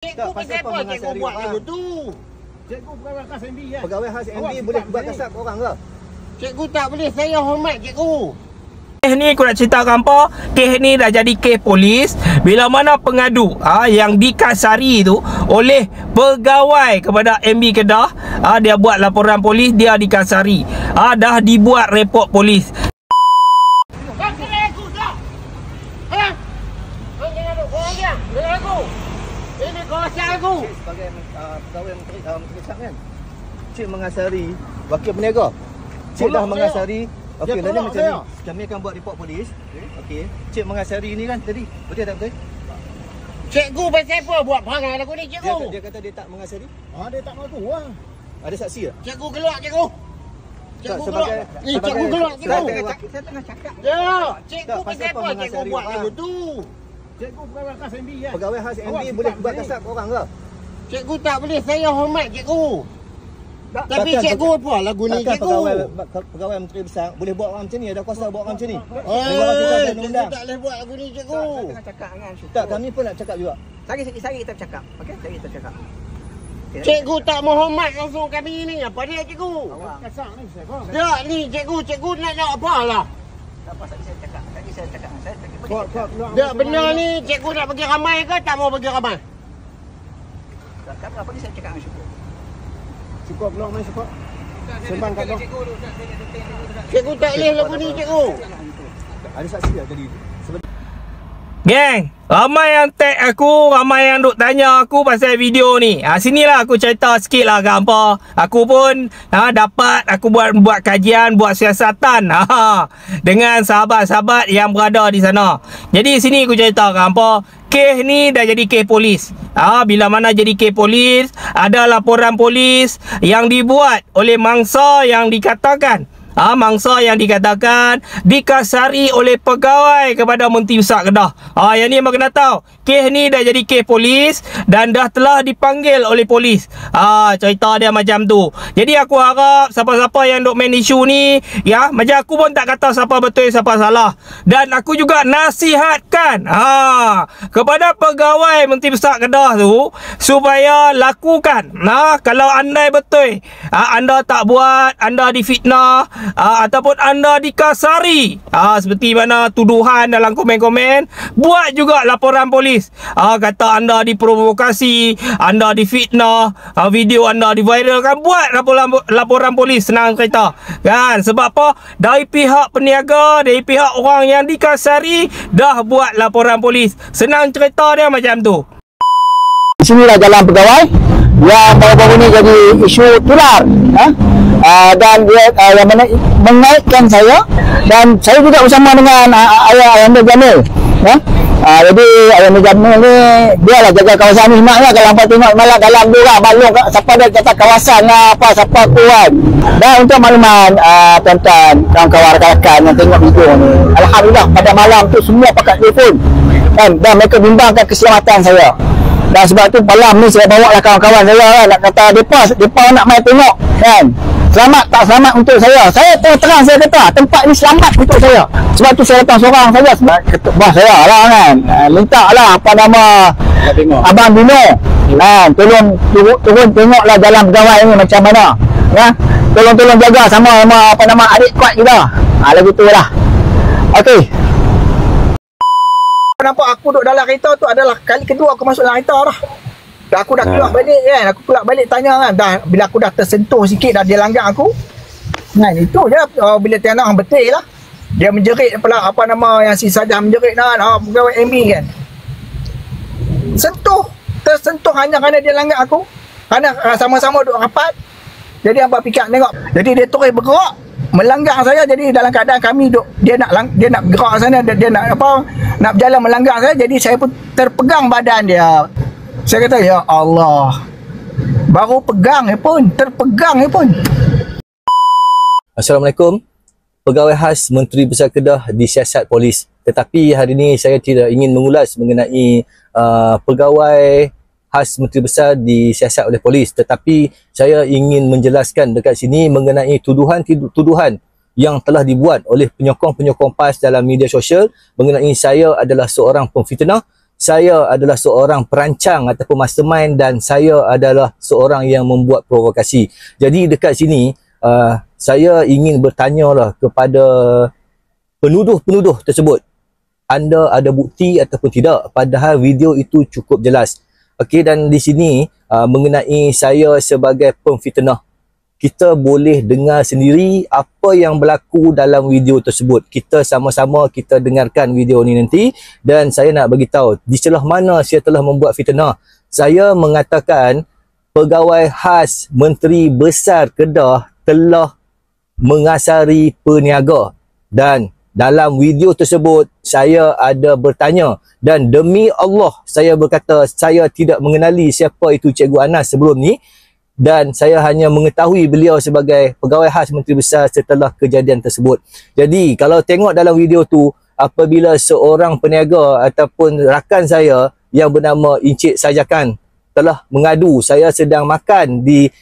Cikgu pasal apa cikgu buat lagu tu? Cikgu pegawai khas MB kan? Pegawai khas MB boleh buat kasar orang ke? Cikgu tak boleh, saya hormat cikgu. Kes ni aku nak ceritakan apa? Kes ni dah jadi kes polis bila mana pengadu yang dikasari tu oleh pegawai kepada MB Kedah, dia buat laporan polis, dia dikasari. Dah dibuat report polis. Aku tak. Jangan duk korang diam. Dengan aku. Ini kawasan aku. Sebagai pegawai menteri besar kan? Cik mengasari wakil peniaga. Cik dah mengasari. Okey, nanti macam ni. Kami akan buat report polis. Okey. Cik mengasari ni kan tadi. Betul tak betul? Cikgu pasal apa buat perangai lagu ni cikgu? Dia kata dia tak mengasari. Dia tak mengaku lah. Ada saksi tak? Cikgu keluar cikgu. Cikgu keluar. Ni cikgu sebagai- keluar cikgu. Saya tengah cakap. Ya, cikgu Tak, pasal pasal apa apa cikgu mengasari buat orang? lagu tu? Cikgu pegawai khas MB kan? Pegawai khas MB Awak boleh sikap buat ni. kasar orang ke? Cikgu tak boleh, saya hormat cikgu. Tapi Takkan cikgu apa lagu ni Takkan cikgu? pegawai menteri besar boleh buat orang macam ni? Ada kuasa buat orang macam ni? Cikgu tak boleh buat lagu ni cikgu. Saya tengah cakap dengan Syukur. Tak, kami pun nak cakap juga. Sari kita bercakap. Okey, sari kita bercakap. Okay. Cikgu tak menghormat langsung kami ni. Apa dia cikgu? Kasar ni saya faham. Tak ni cikgu nak apa lah? Tak apa, sari saya cakap. Sari saya cakap. Saya pergi Kau cakap. keluar. Tak benar ni cikgu nak pergi ramai ke tak mau pergi ramai? Tak apa, saya cakap dengan Syukur. Syukur keluar main syukur. Sembang kat kau. Cikgu tak boleh lagu ni cikgu. Ada saksi tak tadi? Geng, ramai yang tag aku, ramai yang duk tanya aku pasal video ni. Sinilah aku cerita sikit lah kat hampa. Aku pun dapat aku buat kajian, buat siasatan dengan sahabat-sahabat yang berada di sana. Jadi sini aku cerita kat hampa. Kes ni dah jadi kes polis. Bila mana jadi kes polis, ada laporan polis yang dibuat oleh mangsa yang dikatakan mangsa yang dikatakan dikasari oleh pegawai kepada Menteri Besar Kedah. Yang ni abang kena tahu. Kes ni dah jadi kes polis dan dah telah dipanggil oleh polis. Cerita dia macam tu. Jadi aku harap siapa-siapa yang duk main isu ni, macam aku pun tak kata siapa betul siapa salah. Dan aku juga nasihatkan kepada pegawai Menteri Besar Kedah tu supaya lakukan. Kalau andai betul anda tak buat, anda difitnah, ataupun anda dikasari seperti mana tuduhan dalam komen-komen, buat juga laporan polis. Kata anda diprovokasi, anda difitnah, video anda diviralkan, buat laporan polis. Senang cerita kan? Sebab apa? Dari pihak peniaga, dari pihak orang yang dikasari dah buat laporan polis. Senang cerita dia macam tu. Di sinilah jalan pegawai yang baru-baru ni jadi isu tular, dan dia yang mengaitkan saya, dan saya juga bersama dengan ayah Anda Jamil. Jadi ayah Anda Jamil ni dia lah jaga kawasan ni. Maknanya kalau hampa tengok malah dalam dia lah balung siapa dia kata kawasan lah, apa siapa kuat. Dan untuk makluman tuan-tuan, kawan-kawan rakan-rakan yang tengok video ni, alhamdulillah pada malam tu semua pakai telefon dan mereka bimbangkan keselamatan saya. Dan sebab tu malam ni saya bawa lah kawan-kawan saya kan, nak kata depa nak main tengok kan, selamat tak selamat untuk saya. Saya terang saya kata tempat ni selamat untuk saya. Sebab tu saya datang seorang saja sebab bos saya lah kan, minta lah apa nama Abang Dino kan, tolong turun tengoklah jalan pegawai ni macam mana tolong jaga sama apa nama adik kuat kita. Lagu tu lah. Okey. Nampak aku duduk dalam kereta tu adalah kali kedua aku masuk dalam kereta dah. Aku dah keluar balik kan. Aku keluar balik tanya kan. Bila aku dah tersentuh sikit dah dia langgar aku. Kan itu je. Bila tengok orang betul lah. Dia menjerit pula apa nama yang si Sajah menjerit kan. Pegawai MB kan. Tersentuh hanya kerana dia langgar aku. Kerana sama-sama duduk rapat. Jadi abang fikir tengok. Jadi dia terus bergerak. Melanggar saya, jadi dalam keadaan kami dia nak gerak sana, dia nak berjalan melanggar saya, jadi saya pun terpegang badan dia. Saya kata ya Allah, baru pegang terpegang pun. Assalamualaikum. Pegawai khas Menteri Besar Kedah disiasat polis. Tetapi hari ini saya tidak ingin mengulas mengenai pegawai khas Menteri Besar disiasat oleh polis, tetapi saya ingin menjelaskan dekat sini mengenai tuduhan yang telah dibuat oleh penyokong-penyokong PAS dalam media sosial mengenai saya adalah seorang pemfitnah, saya adalah seorang perancang ataupun mastermind dan saya adalah seorang yang membuat provokasi. Jadi dekat sini saya ingin bertanya lah kepada penuduh-penuduh tersebut. Anda ada bukti ataupun tidak? Padahal video itu cukup jelas. Okey, dan di sini mengenai saya sebagai pemfitnah. Kita boleh dengar sendiri apa yang berlaku dalam video tersebut. Kita sama-sama kita dengarkan video ni nanti dan saya nak bagi tahu di celah mana saya telah membuat fitnah. Saya mengatakan pegawai khas Menteri Besar Kedah telah mengasari peniaga dan dalam video tersebut saya ada bertanya dan demi Allah saya berkata saya tidak mengenali siapa itu Cikgu Anas sebelum ni. Dan saya hanya mengetahui beliau sebagai pegawai khas Menteri Besar setelah kejadian tersebut. Jadi kalau tengok dalam video tu, apabila seorang peniaga ataupun rakan saya yang bernama Encik Sajakan telah mengadu saya sedang makan di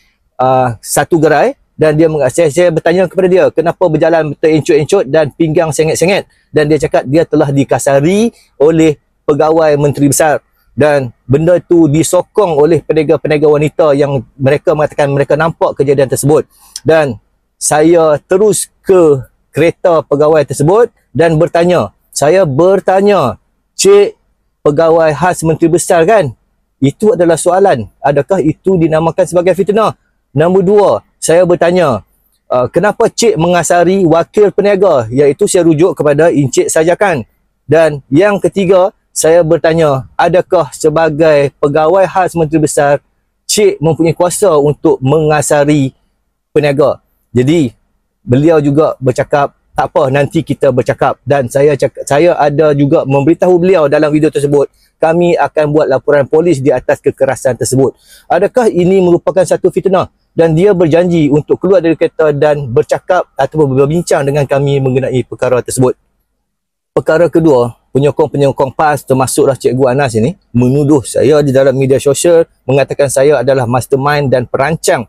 satu gerai dan saya bertanya kepada dia kenapa berjalan terencut-encut dan pinggang sengit-sengit, dan dia cakap dia telah dikasari oleh pegawai Menteri Besar. Dan benda itu disokong oleh peniaga-peniaga wanita yang mereka mengatakan mereka nampak kejadian tersebut. Dan saya terus ke kereta pegawai tersebut dan bertanya. Saya bertanya, Cik, pegawai khas Menteri Besar kan? Itu adalah soalan. Adakah itu dinamakan sebagai fitnah? Nombor dua, saya bertanya, kenapa Cik mengasari wakil peniaga? Iaitu saya rujuk kepada Encik Sajakan. Dan yang ketiga, saya bertanya, adakah sebagai pegawai khas Menteri Besar, Cik mempunyai kuasa untuk mengasari peniaga? Jadi, beliau juga bercakap, tak apa, nanti kita bercakap. Dan saya ada juga memberitahu beliau dalam video tersebut, kami akan buat laporan polis di atas kekerasan tersebut. Adakah ini merupakan satu fitnah? Dan dia berjanji untuk keluar dari kereta dan bercakap ataupun berbincang dengan kami mengenai perkara tersebut. Perkara kedua, penyokong-penyokong PAS termasuklah Cikgu Anas ini menuduh saya di dalam media sosial mengatakan saya adalah mastermind dan perancang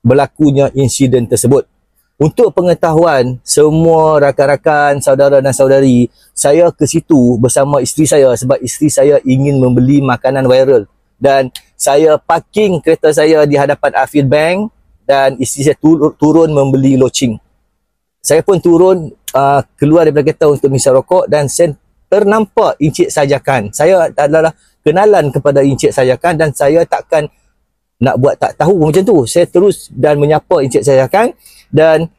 berlakunya insiden tersebut. Untuk pengetahuan semua rakan-rakan, saudara dan saudari, saya ke situ bersama isteri saya sebab isteri saya ingin membeli makanan viral dan saya parking kereta saya di hadapan Afid Bank dan isteri saya turun membeli loceng. Saya pun turun keluar daripada kereta untuk mengisi rokok dan saya ternampak Encik Sajakan. Saya adalah kenalan kepada Encik Sajakan dan saya takkan nak buat tak tahu macam tu. Saya terus dan menyapa Encik Sajakan dan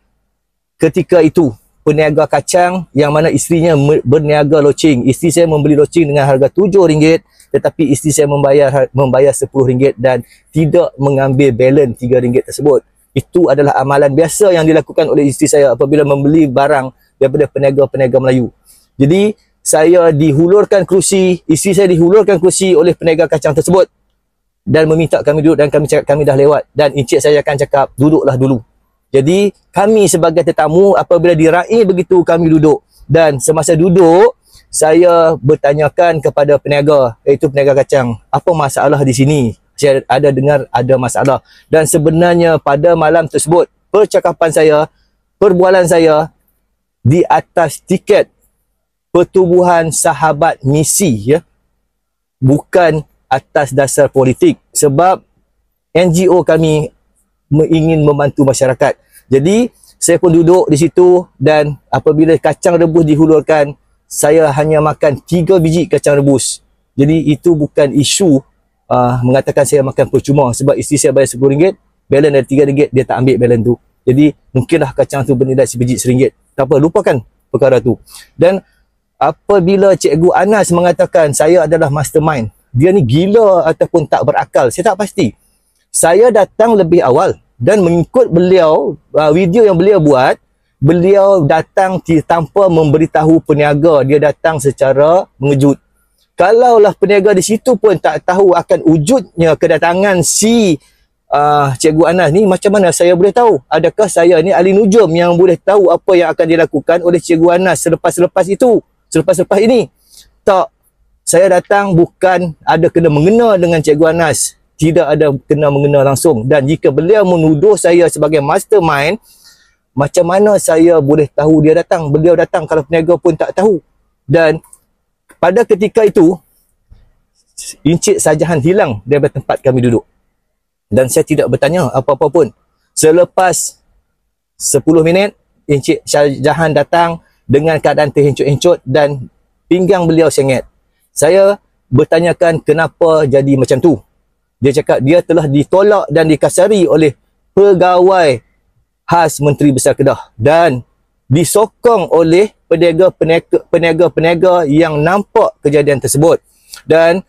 ketika itu peniaga kacang yang mana isterinya berniaga loceng. Isteri saya membeli loceng dengan harga RM7 tetapi isteri saya membayar RM10 dan tidak mengambil balance RM3 tersebut. Itu adalah amalan biasa yang dilakukan oleh isteri saya apabila membeli barang daripada peniaga-peniaga Melayu. Jadi saya dihulurkan kerusi, isteri saya dihulurkan kerusi oleh peniaga kacang tersebut dan meminta kami duduk dan kami cakap kami dah lewat dan Encik saya akan cakap duduklah dulu. Jadi kami sebagai tetamu apabila diraih begitu kami duduk dan semasa duduk saya bertanyakan kepada peniaga iaitu peniaga kacang, apa masalah di sini? Saya ada dengar ada masalah dan sebenarnya pada malam tersebut percakapan saya, perbualan saya di atas tiket pertubuhan sahabat misi ya, bukan atas dasar politik sebab NGO kami ingin membantu masyarakat. Jadi saya pun duduk di situ dan apabila kacang rebus dihulurkan saya hanya makan 3 biji kacang rebus. Jadi itu bukan isu mengatakan saya makan percuma sebab isteri saya bayar RM10, balance dari RM3 dia tak ambil balance tu. Jadi mungkinlah kacang tu bernilai sebiji RM1. Tak apa, lupakan perkara tu. Dan apabila Cikgu Anas mengatakan saya adalah mastermind, dia ni gila ataupun tak berakal, saya tak pasti. Saya datang lebih awal dan mengikut beliau, video yang beliau buat, beliau datang tanpa memberitahu peniaga, dia datang secara mengejut. Kalaulah peniaga di situ pun tak tahu akan wujudnya kedatangan si Cikgu Anas ni, macam mana saya boleh tahu? Adakah saya ni ahli nujum yang boleh tahu apa yang akan dilakukan oleh Cikgu Anas selepas ini? Tak. Saya datang bukan ada kena mengena dengan Cikgu Anas. Tidak ada kena mengena langsung. Dan jika beliau menuduh saya sebagai mastermind, macam mana saya boleh tahu dia datang? Beliau datang kalau peniaga pun tak tahu. Dan pada ketika itu, Encik Shahjahan hilang daripada tempat kami duduk. Dan saya tidak bertanya apa-apa pun. Selepas 10 minit, Encik Shahjahan datang dengan keadaan terhencut-hencut dan pinggang beliau sengit. Saya bertanyakan kenapa jadi macam tu. Dia cakap dia telah ditolak dan dikasari oleh pegawai khas Menteri Besar Kedah dan disokong oleh peniaga-peniaga yang nampak kejadian tersebut. Dan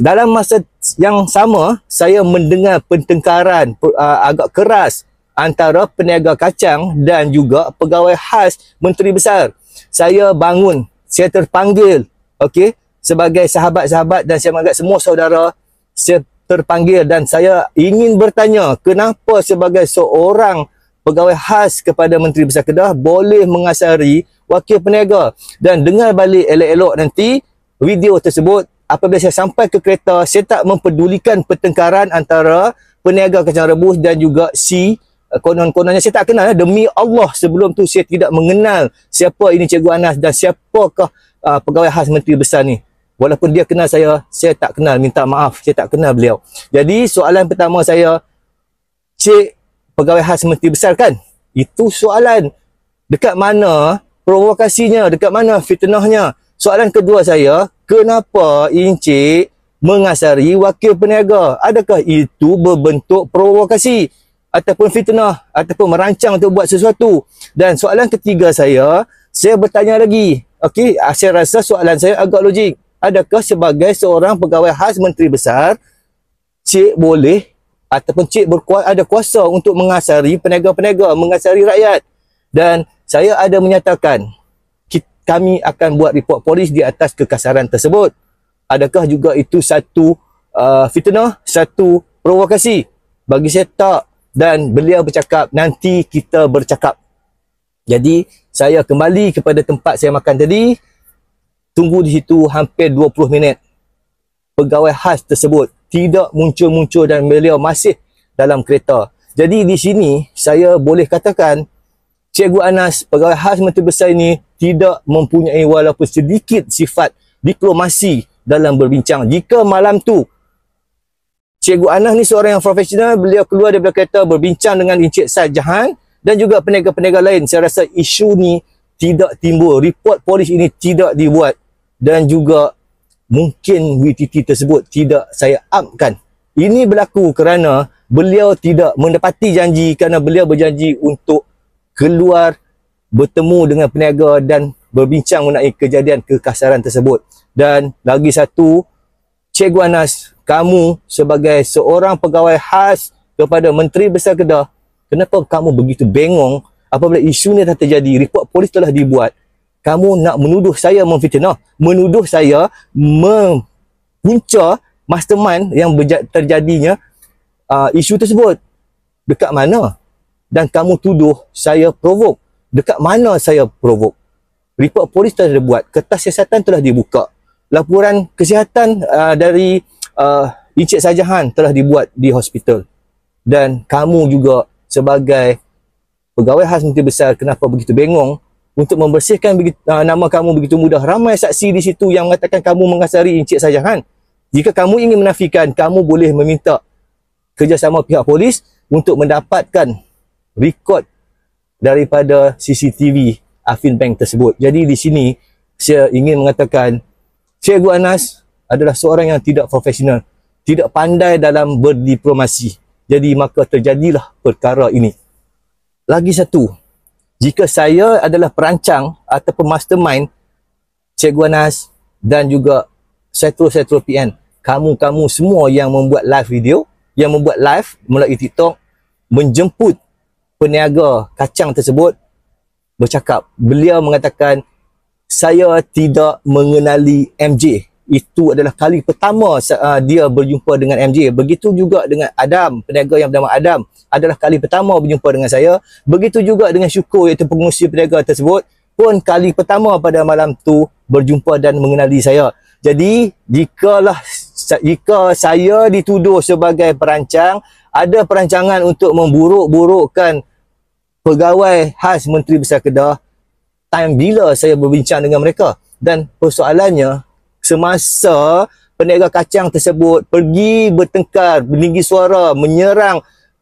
dalam masa yang sama, saya mendengar pertengkaran agak keras antara peniaga kacang dan juga pegawai khas Menteri Besar. Saya bangun, saya terpanggil, okey, sebagai sahabat-sahabat dan saya menganggap semua saudara, saya terpanggil dan saya ingin bertanya kenapa sebagai seorang pegawai khas kepada Menteri Besar Kedah boleh mengasari wakil peniaga. Dan dengar balik elok-elok nanti video tersebut. Apabila saya sampai ke kereta, saya tak mempedulikan pertengkaran antara peniaga kacang rebus dan juga si konon-kononnya. Saya tak kenal. Demi Allah, sebelum tu saya tidak mengenal siapa ini Cikgu Anas dan siapakah pegawai khas Menteri Besar ni. Walaupun dia kenal saya tak kenal. Minta maaf, saya tak kenal beliau. Jadi soalan pertama saya, Cik pegawai khas Menteri Besar kan? Itu soalan. Dekat mana provokasinya? Dekat mana fitnahnya? Soalan kedua saya, kenapa Encik mengasari wakil peniaga? Adakah itu berbentuk provokasi ataupun fitnah ataupun merancang untuk buat sesuatu? Dan soalan ketiga saya bertanya lagi. Okey, saya rasa soalan saya agak logik. Adakah sebagai seorang pegawai khas Menteri Besar, Cik boleh ataupun Cik ada kuasa untuk mengasari peniaga-peniaga, mengasari rakyat? Dan saya ada menyatakan kami akan buat report polis di atas kekasaran tersebut. Adakah juga itu satu fitnah, satu provokasi? Bagi saya tak. Dan beliau bercakap, nanti kita bercakap. Jadi, saya kembali kepada tempat saya makan tadi. Tunggu di situ hampir 20 minit. Pegawai khas tersebut tidak muncul-muncul dan beliau masih dalam kereta. Jadi, di sini saya boleh katakan Cikgu Anas, pegawai khas Menteri Besar ini tidak mempunyai walaupun sedikit sifat diplomasi dalam berbincang. Jika malam tu Cikgu Anas ni seorang yang profesional, beliau keluar daripada kereta berbincang dengan Encik Shahjahan dan juga peniaga-peniaga lain, saya rasa isu ni tidak timbul, report polis ini tidak dibuat dan juga mungkin WTT tersebut tidak saya upkan. Ini berlaku kerana beliau tidak mendapati janji, kerana beliau berjanji untuk keluar bertemu dengan peniaga dan berbincang mengenai kejadian kekasaran tersebut. Dan lagi satu, Cikgu Anas, kamu sebagai seorang pegawai khas kepada Menteri Besar Kedah, kenapa kamu begitu bengong apabila isu ni dah terjadi, report polis telah dibuat, kamu nak menuduh saya memfitnah, menuduh saya mempunca mastermind yang terjadinya isu tersebut. Dekat mana? Dan kamu tuduh saya provok. Dekat mana saya provok? Report polis telah dibuat, kertas siasatan telah dibuka, laporan kesihatan dari Encik Shahjahan telah dibuat di hospital. Dan kamu juga sebagai pegawai khas Menteri Besar, kenapa begitu bengong untuk membersihkan nama kamu begitu mudah? Ramai saksi di situ yang mengatakan kamu mengasari Encik Shahjahan. Jika kamu ingin menafikan, kamu boleh meminta kerjasama pihak polis untuk mendapatkan rekod daripada CCTV Afin Bank tersebut. Jadi di sini saya ingin mengatakan Cikgu Anas adalah seorang yang tidak profesional, tidak pandai dalam berdiplomasi. Jadi maka terjadilah perkara ini. Lagi satu, jika saya adalah perancang ataupun mastermind, Cikgu Anas dan juga Setro PN, kamu semua yang membuat live video, yang membuat live melalui TikTok, menjemput peniaga kacang tersebut, bercakap, beliau mengatakan saya tidak mengenali MJ. Itu adalah kali pertama dia berjumpa dengan MJ. Begitu juga dengan Adam, peniaga yang bernama Adam, adalah kali pertama berjumpa dengan saya. Begitu juga dengan Syukur, iaitu pengurusi peniaga tersebut, pun kali pertama pada malam tu berjumpa dan mengenali saya. Jadi jika saya dituduh sebagai perancang, ada perancangan untuk memburuk-burukkan pegawai khas Menteri Besar Kedah, time bila saya berbincang dengan mereka? Dan persoalannya, semasa peniaga kacang tersebut pergi bertengkar, meninggi suara, menyerang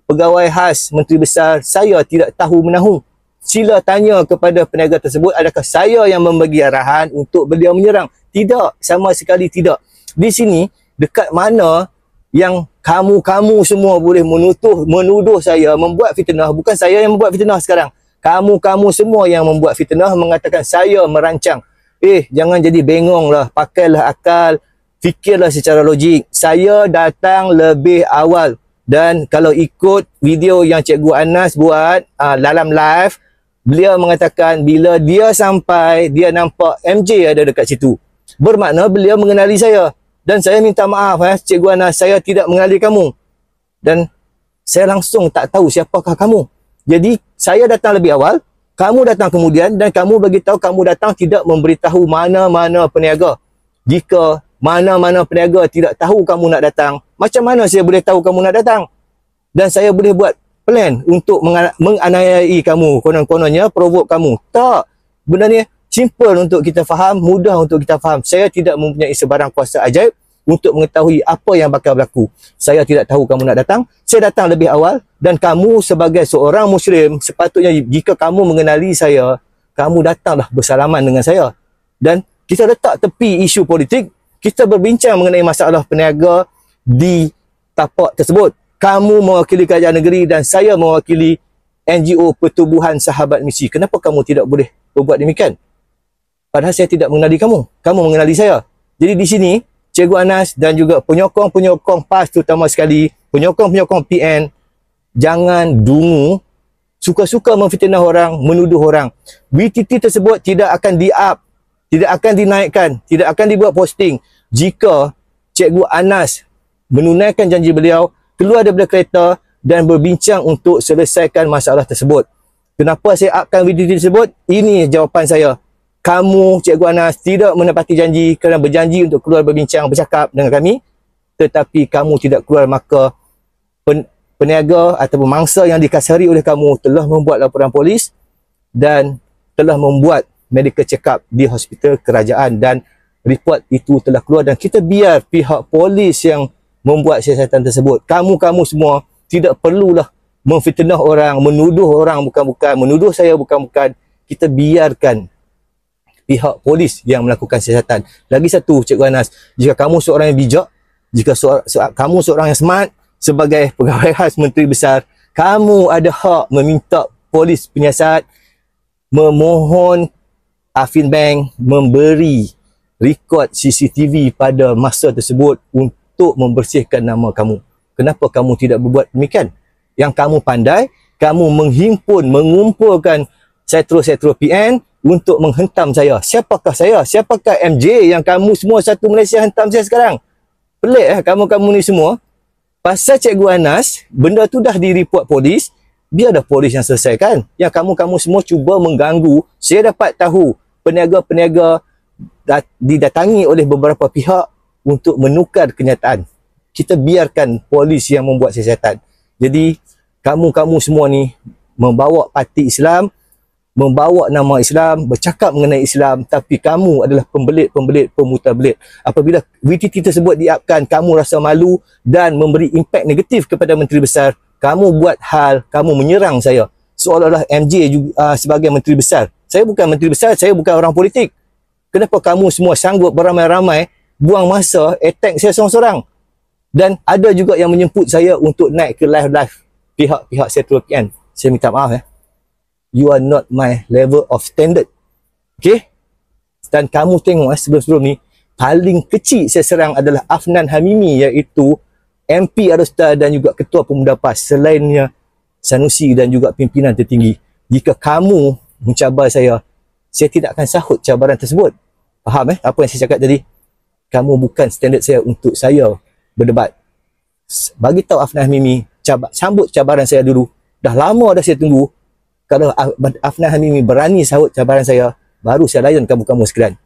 pegawai khas Menteri Besar, saya tidak tahu menahu. Sila tanya kepada peniaga tersebut, adakah saya yang membagi arahan untuk beliau menyerang? Tidak, sama sekali tidak. Di sini, dekat mana yang kamu semua boleh menuduh saya membuat fitnah? Bukan saya yang membuat fitnah sekarang. Kamu semua yang membuat fitnah, mengatakan saya merancang. Jangan jadi bengong lah, pakailah akal, fikirlah secara logik. Saya datang lebih awal. Dan kalau ikut video yang Cikgu Anas buat dalam live, beliau mengatakan bila dia sampai, dia nampak MJ ada dekat situ. Bermakna beliau mengenali saya. Dan saya minta maaf Cikgu Anas, saya tidak mengenali kamu. Dan saya langsung tak tahu siapakah kamu. Jadi saya datang lebih awal, kamu datang kemudian, dan kamu bagi tahu kamu datang tidak memberitahu mana-mana peniaga. Jika mana-mana peniaga tidak tahu kamu nak datang, macam mana saya boleh tahu kamu nak datang? Dan saya boleh buat plan untuk menganiayai kamu, konon-kononnya provoke kamu. Tak, benda ni simple untuk kita faham, mudah untuk kita faham. Saya tidak mempunyai sebarang kuasa ajaib untuk mengetahui apa yang bakal berlaku. Saya tidak tahu kamu nak datang, saya datang lebih awal, dan kamu sebagai seorang Muslim, sepatutnya jika kamu mengenali saya, kamu datanglah bersalaman dengan saya. Dan kita letak tepi isu politik, kita berbincang mengenai masalah peniaga di tapak tersebut. Kamu mewakili kerajaan negeri dan saya mewakili NGO Pertubuhan Sahabat Misi. Kenapa kamu tidak boleh berbuat demikian? Padahal saya tidak mengenali kamu. Kamu mengenali saya. Jadi di sini, Cikgu Anas dan juga penyokong-penyokong PAS terutama sekali, penyokong-penyokong PN, jangan dungu, suka-suka memfitnah orang, menuduh orang. BTT tersebut tidak akan di-up, tidak akan dinaikkan, tidak akan dibuat posting jika Cikgu Anas menunaikan janji beliau, keluar daripada kereta dan berbincang untuk selesaikan masalah tersebut. Kenapa saya upkan video tersebut? Ini jawapan saya. Kamu, Cikgu Anas, tidak menepati janji kerana berjanji untuk keluar berbincang, bercakap dengan kami, tetapi kamu tidak keluar, maka peniaga ataupun mangsa yang dikasari oleh kamu telah membuat laporan polis dan telah membuat medical check up di hospital kerajaan, dan report itu telah keluar, dan kita biar pihak polis yang membuat siasatan tersebut. Kamu semua tidak perlulah memfitnah orang, menuduh orang bukan-bukan, menuduh saya bukan-bukan. Kita biarkan pihak polis yang melakukan siasatan. Lagi satu, Cikgu Anas, jika kamu seorang yang bijak, jika kamu seorang yang smart, sebagai pegawai khas Menteri Besar, kamu ada hak meminta polis penyiasat memohon Afin Bank memberi rekod CCTV pada masa tersebut untuk membersihkan nama kamu. Kenapa kamu tidak berbuat demikian? Yang kamu pandai, kamu mengumpulkan setro-setro PN untuk menghentam saya. Siapakah saya? Siapakah MJ yang kamu semua satu Malaysia hentam saya sekarang? Pelik kamu ni semua. Pasal Cikgu Anas, benda tu dah direport polis, biar dah polis yang selesaikan. Yang kamu semua cuba mengganggu. Saya dapat tahu peniaga-peniaga didatangi oleh beberapa pihak untuk menukar kenyataan. Kita biarkan polis yang membuat siasatan. Jadi kamu semua ni membawa parti Islam, membawa nama Islam, bercakap mengenai Islam, tapi kamu adalah pembelit, pemutar belit. Apabila VTT tersebut diapkan, kamu rasa malu dan memberi impak negatif kepada Menteri Besar. Kamu buat hal, kamu menyerang saya seolah-olah MJ juga sebagai Menteri Besar. Saya bukan Menteri Besar, saya bukan orang politik. Kenapa kamu semua sanggup beramai-ramai buang masa attack saya seorang-seorang? Dan ada juga yang menjemput saya untuk naik ke live pihak-pihak Setro PN. Saya minta maaf You are not my level of standard. Okay? Dan kamu tengok sebelum-sebelum ni, paling kecil saya serang adalah Afnan Hamimi, iaitu MP Arustar dan juga Ketua Pemuda PAS, selainnya Sanusi dan juga pimpinan tertinggi. Jika kamu mencabar saya tidak akan sahut cabaran tersebut. Faham apa yang saya cakap tadi? Kamu bukan standard saya untuk saya berdebat. Bagi tahu Afnan Hamimi, sambut cabaran saya dulu. Dah lama dah saya tunggu. Kalau Afnan Hamimi berani sahut cabaran saya, baru saya layan kamu sekalian.